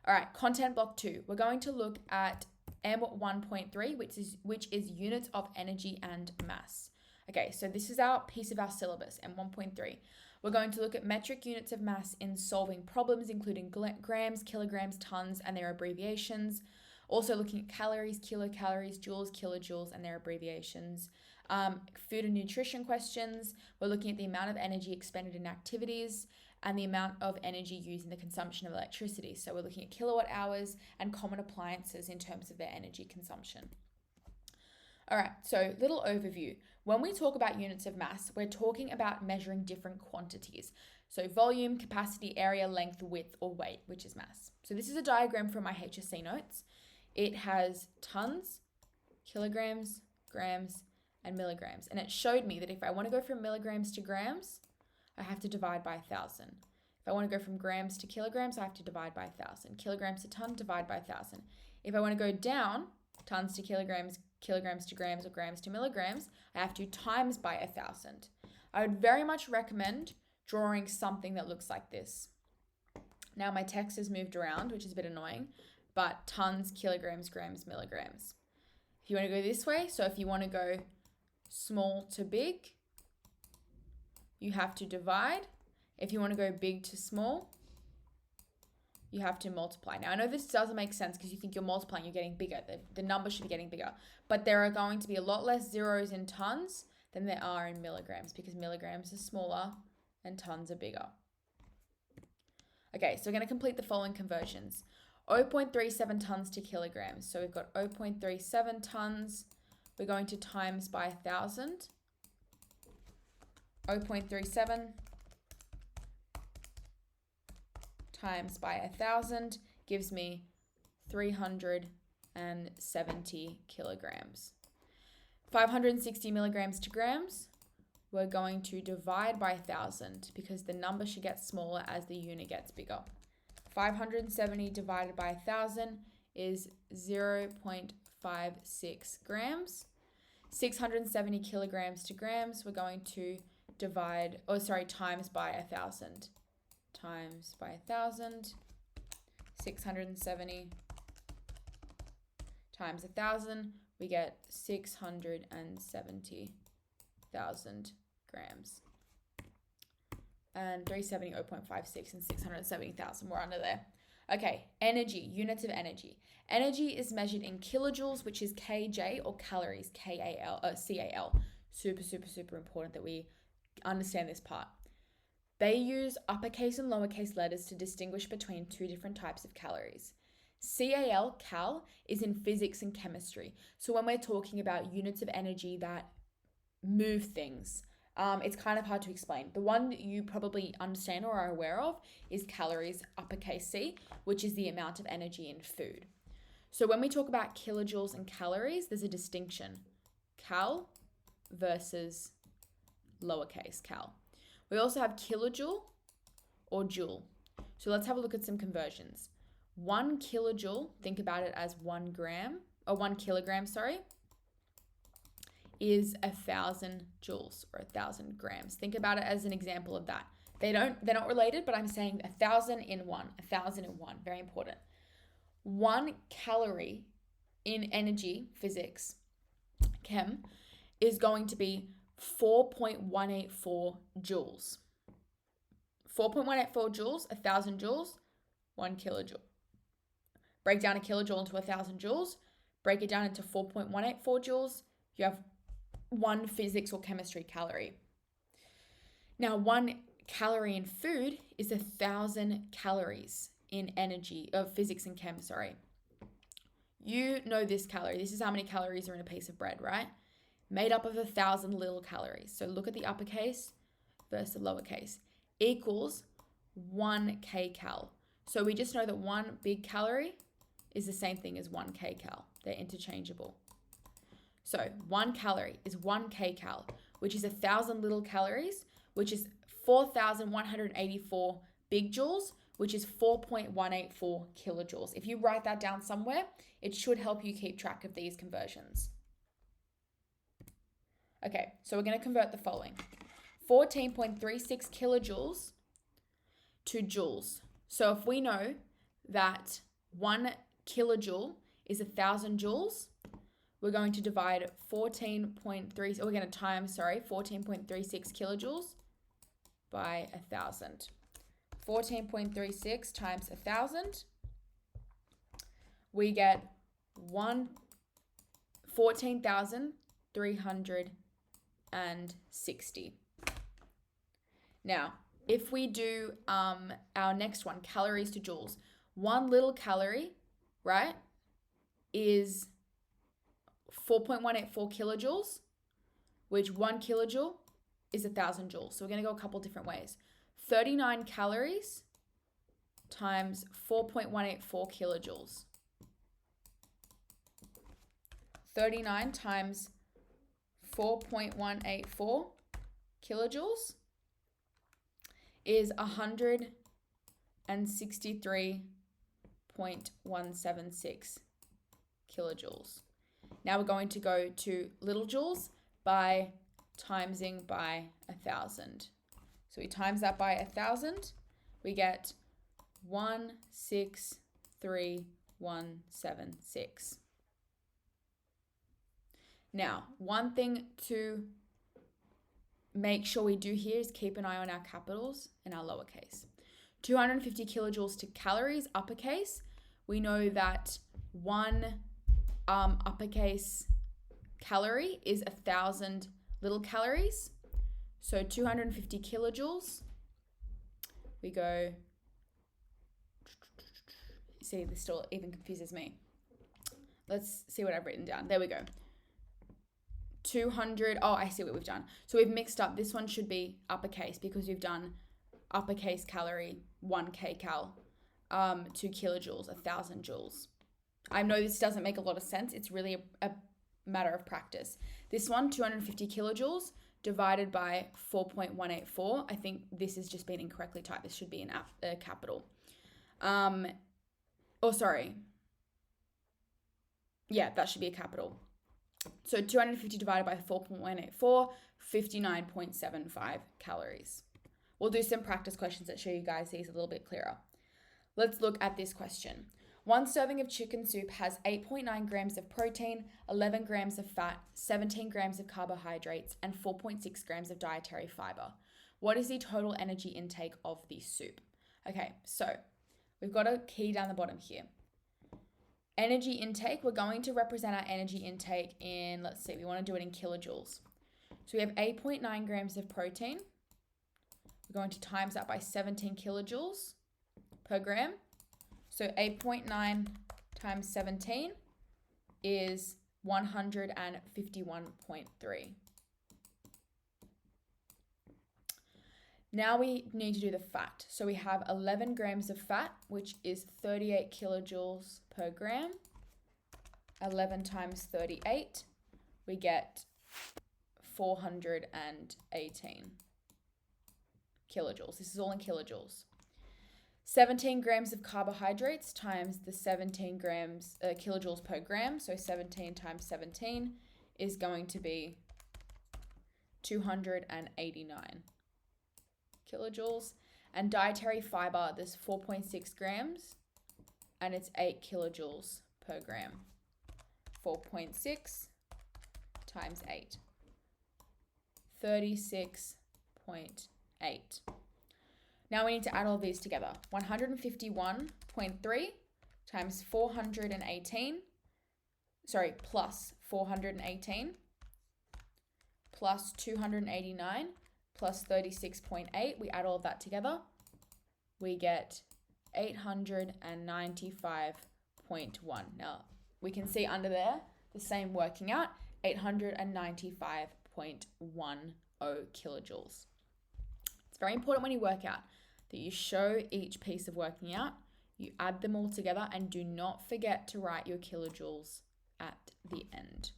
All right, content block 2. We're going to look at M1.3, which is units of energy and mass. Okay, so this is our piece of our syllabus, M1.3. We're going to look at metric units of mass in solving problems, including grams, kilograms, tons, and their abbreviations. Also looking at calories, kilocalories, joules, kilojoules, and their abbreviations. Food and nutrition questions. We're looking at the amount of energy expended in activities and the amount of energy used in the consumption of electricity. So we're looking at kilowatt hours and common appliances in terms of their energy consumption. All right, so little overview. When we talk about units of mass, we're talking about measuring different quantities. So volume, capacity, area, length, width, or weight, which is mass. So this is a diagram from my HSC notes. It has tons, kilograms, grams, and milligrams. And it showed me that if I want to go from milligrams to grams, I have to divide by 1,000. If I want to go from grams to kilograms, I have to divide by 1,000. Kilograms to ton, divide by 1,000. If I want to go down, tons to kilograms, kilograms to grams, or grams to milligrams, I have to times by 1,000. I would very much recommend drawing something that looks like this. Now my text has moved around, which is a bit annoying, but tons, kilograms, grams, milligrams. If you want to go this way, so if you want to go small to big, you have to divide. If you want to go big to small, you have to multiply. Now, I know this doesn't make sense because you think you're multiplying, you're getting bigger. The number should be getting bigger. But there are going to be a lot less zeros in tons than there are in milligrams because milligrams are smaller and tons are bigger. Okay, so we're going to complete the following conversions. 0.37 tons to kilograms. So we've got 0.37 tons. We're going to times by 1,000. 0.37 times by 1,000 gives me 370 kilograms. 560 milligrams to grams, we're going to divide by 1,000 because the number should get smaller as the unit gets bigger. 570 divided by 1,000 is 0.56 grams. 670 kilograms to grams, we're going to times by 1,000. Times by 1,000. 670 times 1,000, we get 670,000 grams. And 370, 0.56, and 670,000, we're under there. Okay, energy, units of energy. Energy is measured in kilojoules, which is kJ, or calories, CAL. Super, super, super important that we understand this part. They use uppercase and lowercase letters to distinguish between two different types of calories. Cal, is in physics and chemistry. So when we're talking about units of energy that move things, it's kind of hard to explain. The one that you probably understand or are aware of is calories, uppercase C, which is the amount of energy in food. So when we talk about kilojoules and calories, there's a distinction. Cal versus lowercase cal. We also have kilojoule or joule. So let's have a look at some conversions. 1 kilojoule, think about it as 1 kilogram, is 1,000 joules or 1,000 grams. Think about it as an example of that. They're not related, but I'm saying 1,000 in 1, 1,000 in 1, very important. 1 calorie in energy, physics, chem, is going to be 4.184 joules. 4.184 joules, 1,000 joules, 1 kilojoule. Break down a kilojoule into 1,000 joules, break it down into 4.184 joules, you have 1 physics or chemistry calorie. Now, 1 calorie in food is 1,000 calories in energy, of physics and chem, You know this calorie. This is how many calories are in a piece of bread, right? Made up of 1,000 little calories. So look at the uppercase versus the lowercase. Equals 1 kcal. So we just know that 1 big calorie is the same thing as 1 kcal. They're interchangeable. So 1 calorie is 1 kcal, which is 1,000 little calories, which is 4,184 big joules, which is 4.184 kilojoules. If you write that down somewhere, it should help you keep track of these conversions. Okay, so we're going to convert the following. 14.36 kilojoules to joules. So if we know that 1 kilojoule is 1,000 joules. We're going to divide 14.36 kilojoules by 1,000. 14.36 times 1,000, we get 14,360. Now, if we do our next one, calories to joules, 1 little calorie, right, is 4.184 kilojoules, which 1 kilojoule is 1,000 joules. So we're going to go a couple different ways. 39 calories times 4.184 kilojoules. 39 times 4.184 kilojoules is 163.176 kilojoules. Now we're going to go to little joules by timesing by 1,000. So we times that by 1,000, we get 163.176. Now, one thing to make sure we do here is keep an eye on our capitals and our lowercase. 250 kilojoules to calories, uppercase. We know that 1 uppercase calorie is 1,000 little calories. So 250 kilojoules, we go, see, this still even confuses me. Let's see what I've written down. There we go. 200, oh, I see what we've done. So we've mixed up, this one should be uppercase because we've done uppercase calorie, 1 kcal, 2 kilojoules, 1,000 joules. I know this doesn't make a lot of sense. It's really a matter of practice. This one, 250 kilojoules divided by 4.184. I think this has just been incorrectly typed. This should be a capital. Yeah, that should be a capital. So 250 divided by 4.184, 59.75 calories. We'll do some practice questions that show you guys these a little bit clearer. Let's look at this question. 1 serving of chicken soup has 8.9 grams of protein, 11 grams of fat, 17 grams of carbohydrates, and 4.6 grams of dietary fiber. What is the total energy intake of the soup? Okay, so we've got a key down the bottom here. Energy intake, we're going to represent our energy intake in, let's see, we want to do it in kilojoules. So we have 8.9 grams of protein. We're going to times that by 17 kilojoules per gram. So 8.9 times 17 is 151.3. Now we need to do the fat. So we have 11 grams of fat, which is 38 kilojoules per gram. 11 times 38, we get 418 kilojoules. This is all in kilojoules. 17 grams of carbohydrates times the 17 grams kilojoules per gram. So 17 times 17 is going to be 289 kilojoules. And dietary fiber, there's 4.6 grams and it's 8 kilojoules per gram. 4.6 times 8. 36.8. Now we need to add all these together. 151.3 times 418, plus 418, plus 289, plus 36.8. We add all of that together. We get 895.1. Now we can see under there the same working out, 895.10 kilojoules. It's very important when you work out that you show each piece of working out, you add them all together, and do not forget to write your kilojoules at the end.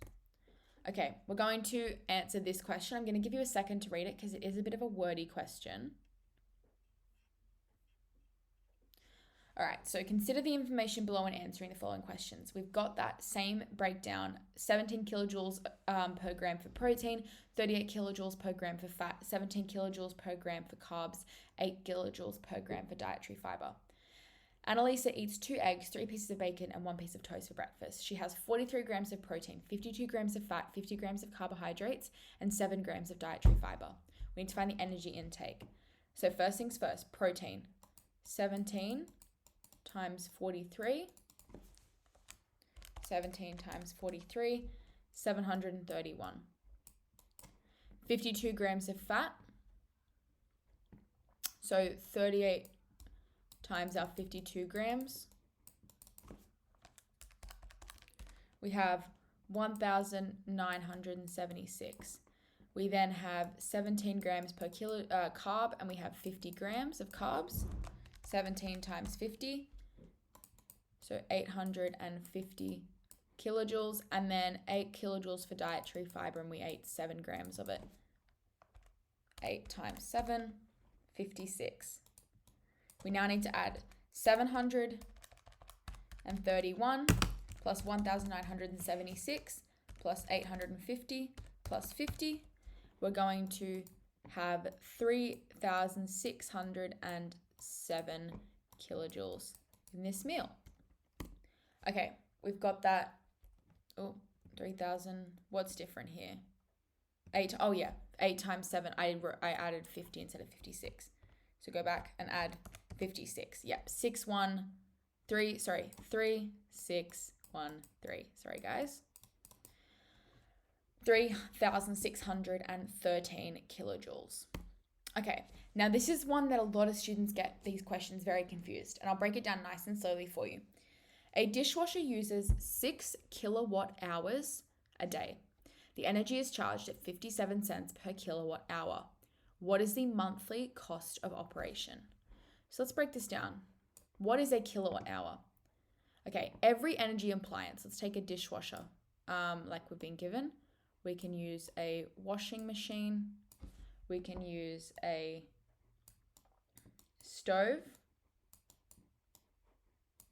Okay, we're going to answer this question. I'm going to give you a second to read it because it is a bit of a wordy question. All right, so consider the information below when answering the following questions. We've got that same breakdown, 17 kilojoules per gram for protein, 38 kilojoules per gram for fat, 17 kilojoules per gram for carbs, 8 kilojoules per gram for dietary fiber. Annalisa eats 2 eggs, 3 pieces of bacon, and 1 piece of toast for breakfast. She has 43 grams of protein, 52 grams of fat, 50 grams of carbohydrates, and 7 grams of dietary fiber. We need to find the energy intake. So first things first, protein. 17 times 43. 17 times 43, 731. 52 grams of fat. So 38 times our 52 grams. We have 1,976. We then have 17 grams per kilo carb, and we have 50 grams of carbs. 17 times 50. So 850 kilojoules, and then 8 kilojoules for dietary fiber, and we ate 7 grams of it. 8 times 7, 56. We now need to add 731 plus 1,976 plus 850 plus 50. We're going to have 3,607 kilojoules in this meal. Okay, we've got that. Oh, 3,000. What's different here? 8. Oh yeah, 8 times 7. I added 50 instead of 56. So go back and add 56. Yep, 3,613. Sorry, guys. 3,613 kilojoules. Okay, now this is one that a lot of students get these questions very confused, and I'll break it down nice and slowly for you. A dishwasher uses 6 kilowatt hours a day. The energy is charged at 57 cents per kilowatt hour. What is the monthly cost of operation? So let's break this down. What is a kilowatt hour? Okay, every energy appliance, let's take a dishwasher, like we've been given. We can use a washing machine. We can use a stove,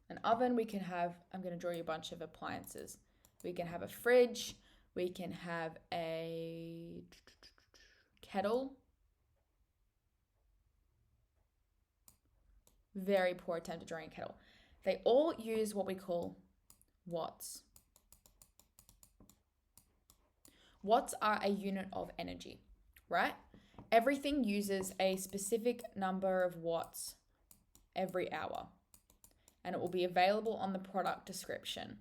an oven. We can have, I'm going to draw you a bunch of appliances. We can have a fridge. We can have a kettle. Very poor attempt at drawing a kettle. They all use what we call watts. Watts are a unit of energy, right? Everything uses a specific number of watts every hour, and it will be available on the product description.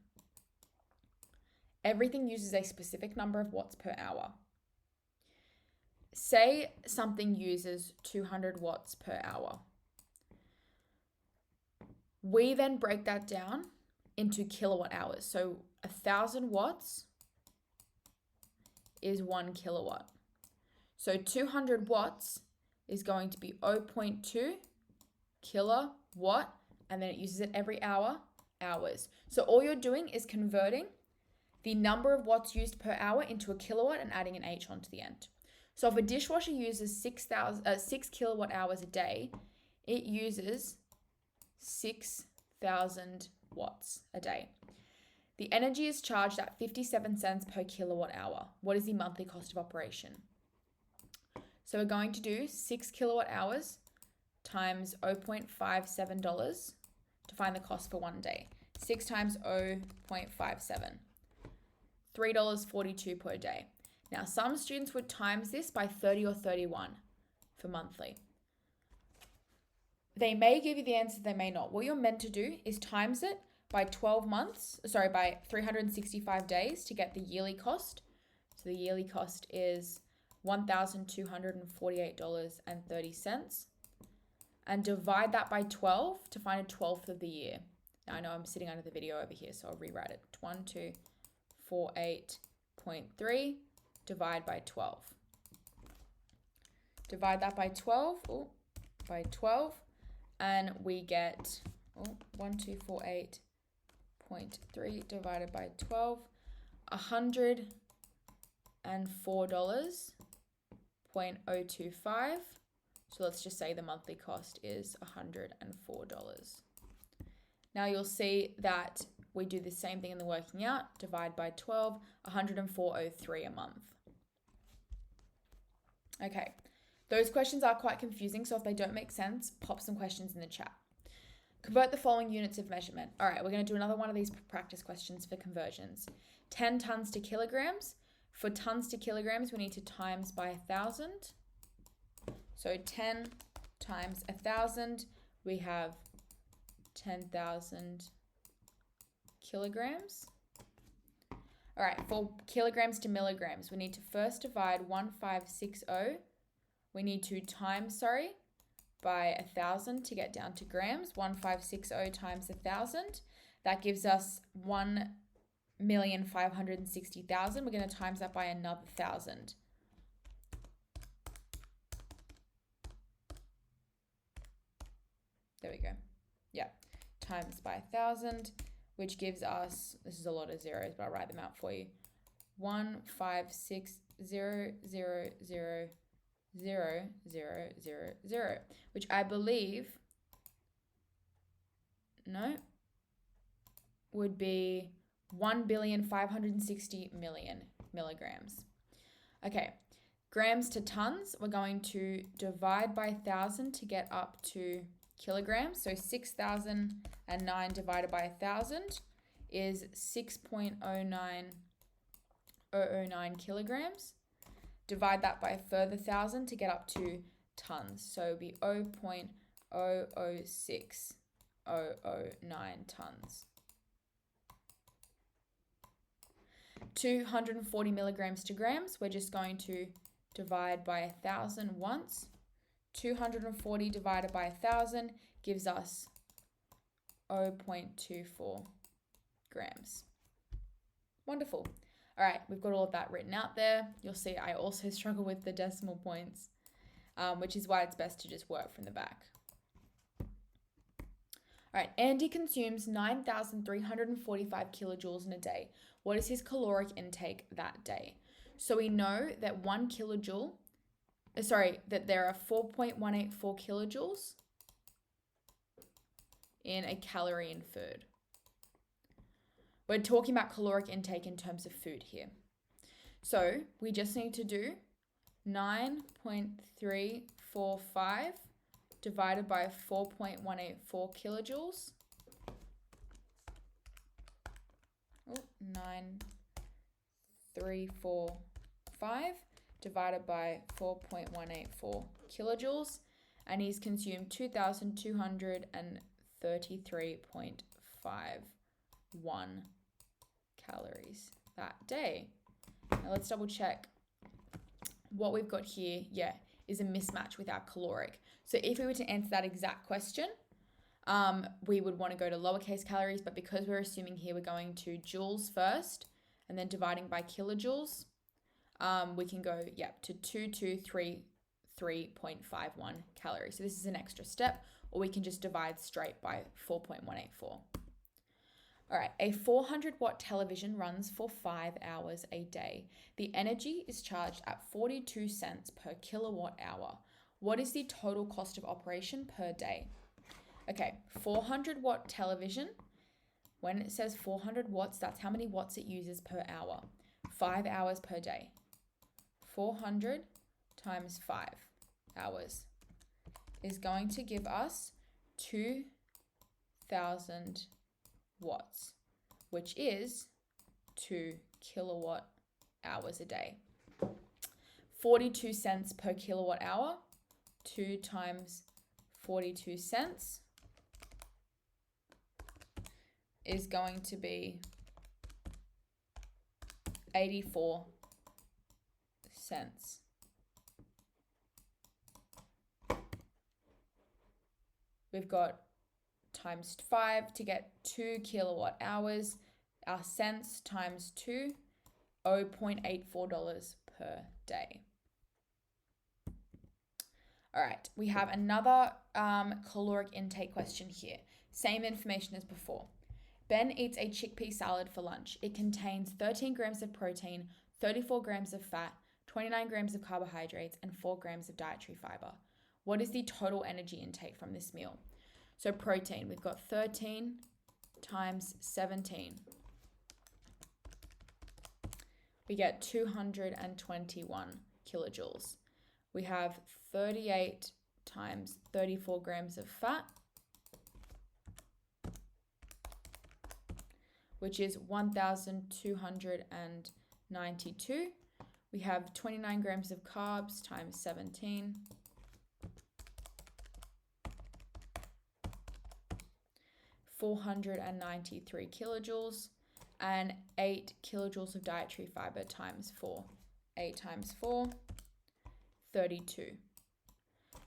Everything uses a specific number of watts per hour. Say something uses 200 watts per hour. We then break that down into kilowatt hours. So 1,000 watts is 1 kilowatt. So 200 watts is going to be 0.2 kilowatt, and then it uses it every hour, hours. So all you're doing is converting the number of watts used per hour into a kilowatt and adding an H onto the end. So if a dishwasher uses 6 kilowatt hours a day, it uses 6,000 watts a day. The energy is charged at 57 cents per kilowatt hour. What is the monthly cost of operation? So we're going to do 6 kilowatt hours times $0.57 to find the cost for 1 day. 6 times 0.57. $3.42 per day. Now, some students would times this by 30 or 31 for monthly. They may give you the answer, they may not. What you're meant to do is times it by 365 days to get the yearly cost. So the yearly cost is $1,248.30. And divide that by 12 to find a 12th of the year. Now, I know I'm sitting under the video over here, so I'll rewrite it. 1248.3 divide by 12. Divide that by 12, and we get 1248.3 divided by 12, $104.025. So let's just say the monthly cost is $104. Now you'll see that we do the same thing in the working out, divide by 12, $104.03 a month. Okay, those questions are quite confusing, so if they don't make sense, pop some questions in the chat. Convert the following units of measurement. All right, we're going to do another one of these practice questions for conversions. 10 tons to kilograms. For tons to kilograms, we need to times by 1,000. So 10 times 1,000, we have 10,000 kilograms. All right, for kilograms to milligrams, we need to first divide 1560. We need to times, by 1,000 to get down to grams. 1560 times 1,000. That gives us 1,560,000. We're going to times that by another 1,000. There we go. Yeah, times by 1,000, which gives us, this is a lot of zeros, but I'll write them out for you. 156,000,000,000, which I believe, would be 1,560,000,000 milligrams. Okay, grams to tons, we're going to divide by 1,000 to get up to kilograms. So 6,009 divided by 1,000 is 6.09009 kilograms. Divide that by a further 1,000 to get up to tons. So it would be 0.006009 tons. 240 milligrams to grams, we're just going to divide by 1,000 once. 240 divided by 1,000 gives us 0.24 grams. Wonderful. All right, we've got all of that written out there. You'll see I also struggle with the decimal points, which is why it's best to just work from the back. All right, Andy consumes 9,345 kilojoules in a day. What is his caloric intake that day? So we know that that there are 4.184 kilojoules in a calorie in food. We're talking about caloric intake in terms of food here. So we just need to do 9.345 divided by 4.184 kilojoules. 9,345 divided by 4.184 kilojoules, and he's consumed 2,233.51 calories that day. Now let's double check. What we've got here, is a mismatch with our caloric. So if we were to answer that exact question, we would want to go to lowercase calories, but because we're assuming here we're going to joules first and then dividing by kilojoules, we can go, to 2,233.51 calories. So this is an extra step, or we can just divide straight by 4.184. All right, a 400-watt television runs for 5 hours a day. The energy is charged at 42 cents per kilowatt hour. What is the total cost of operation per day? Okay, 400-watt television, when it says 400 watts, that's how many watts it uses per hour. 5 hours per day. 400 times 5 hours is going to give us 2,000 watts, which is 2 kilowatt hours a day. 42 cents per kilowatt hour, 2 times 42 cents is going to be 84 cents. We've got times 5 to get 2 kilowatt hours. Our cents times 2, $0.84 per day. All right, we have another caloric intake question here. Same information as before. Ben eats a chickpea salad for lunch. It contains 13 grams of protein, 34 grams of fat, 29 grams of carbohydrates, and 4 grams of dietary fiber. What is the total energy intake from this meal? So protein, we've got 13 times 17. We get 221 kilojoules. We have 38 times 34 grams of fat. which is 1,292. We have 29 grams of carbs times 17. 493 kilojoules, and 8 kilojoules of dietary fiber times 4. 8 times 4, 32.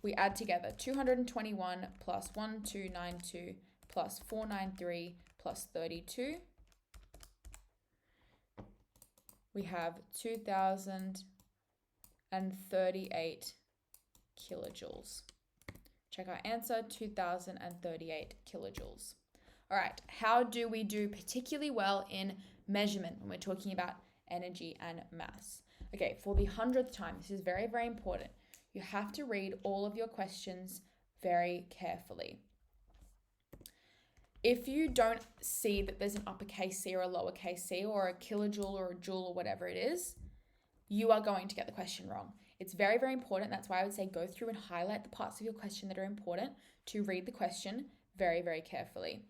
We add together 221 plus 1292 plus 493 plus 32. We have 2,038 kilojoules. Check our answer, 2,038 kilojoules. All right, how do we do particularly well in measurement when we're talking about energy and mass? Okay, for the 100th time, this is very, very important. You have to read all of your questions very carefully. If you don't see that there's an uppercase C or a lowercase c or a kilojoule or a joule or whatever it is, you are going to get the question wrong. It's very, very important. That's why I would say go through and highlight the parts of your question that are important to read the question very, very carefully.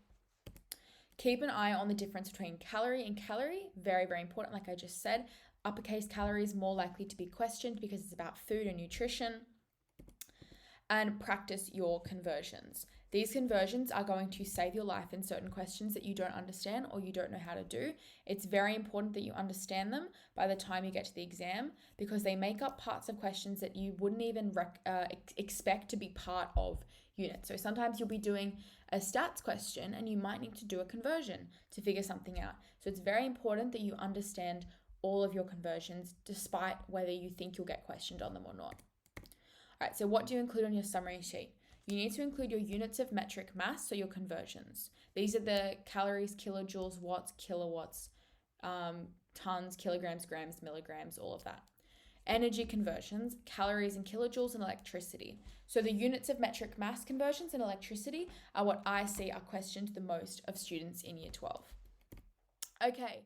Keep an eye on the difference between calorie and calorie. Very, very important. Like I just said, uppercase calorie is more likely to be questioned because it's about food and nutrition. And practice your conversions. These conversions are going to save your life in certain questions that you don't understand or you don't know how to do. It's very important that you understand them by the time you get to the exam because they make up parts of questions that you wouldn't even expect to be part of units. So sometimes you'll be doing a stats question and you might need to do a conversion to figure something out. So it's very important that you understand all of your conversions despite whether you think you'll get questioned on them or not. All right, so what do you include on your summary sheet? You need to include your units of metric mass, so your conversions. These are the calories, kilojoules, watts, kilowatts, tons, kilograms, grams, milligrams, all of that. Energy conversions, calories and kilojoules, and electricity. So the units of metric mass conversions and electricity are what I see are questioned the most of students in year 12. Okay.